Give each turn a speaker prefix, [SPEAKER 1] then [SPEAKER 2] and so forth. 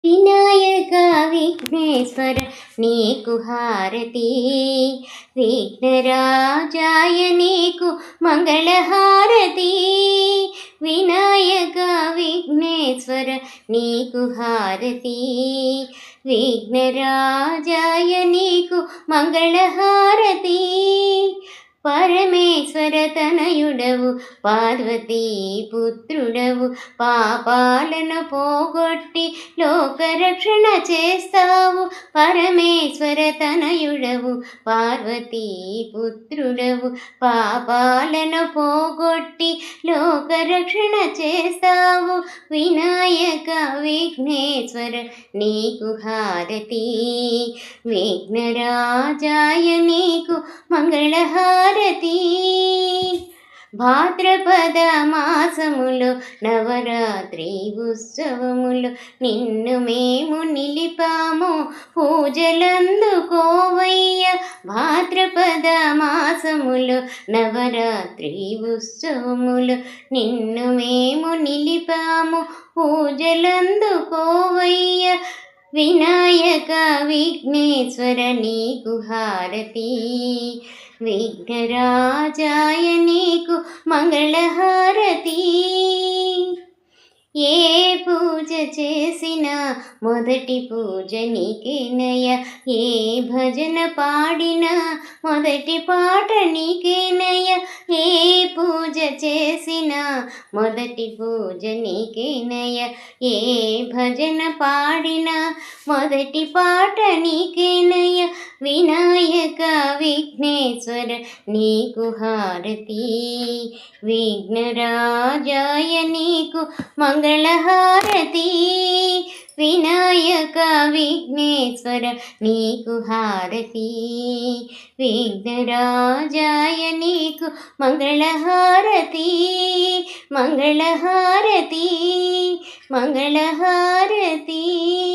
[SPEAKER 1] వినాయక విఘ్నేశ్వర నీకు హారతి, విఘ్నరాజాయ నీకు మంగళహారతి. వినాయక విఘ్నేశ్వర నీకు హారతి, విఘ్నరాజాయ నీకు మంగళహారతి. పరమేశ్వర తనయుడవు పార్వతీ పుత్రుడవు, పాపాలను పోగొట్టి లోకరక్షణ చేస్తావు. పరమేశ్వర తనయుడవు పార్వతీ పుత్రుడవు, పాపాలను పోగొట్టి లోకరక్షణ చేస్తావు. వినాయక విఘ్నేశ్వర నీకు హారతి, విఘ్నరాజాయ నీకు మంగళహారతి. భాద్రపద మాసములో నవరాత్రి ఉత్సవములు నిన్ను మేము నిలిపాము, పూజలందుకోవయ్య. భాద్రపద మాసములో నవరాత్రి ఉత్సవములు నిన్ను మేము నిలిపాము, పూజలందుకోవయ్య. వినాయక విఘ్నేశ్వర నీకు హారతి, విఘ్నరాజాయ నీకు మంగళహారతి. ఏ పూజ చేసినా మొదటి పూజ నీకేనయ్య, ఏ భజన పాడినా మొదటి పాట నీకేనయ్య. ఏ పూజ చేసినా మొదటి పూజ నీకేనయ్య, ఏ భజన పాడినా మొదటి పాట నీకేనయ్య. వినాయక విఘ్నేశ్వర నీకు హారతి, విఘ్నరాజాయ నీకు మంగళహారతి. వినాయక విఘ్నేశ్వర నీకు హారతి, విఘ్నరాజాయ నీకు మంగళహారతి. మంగళహారతి, మంగళహారతి.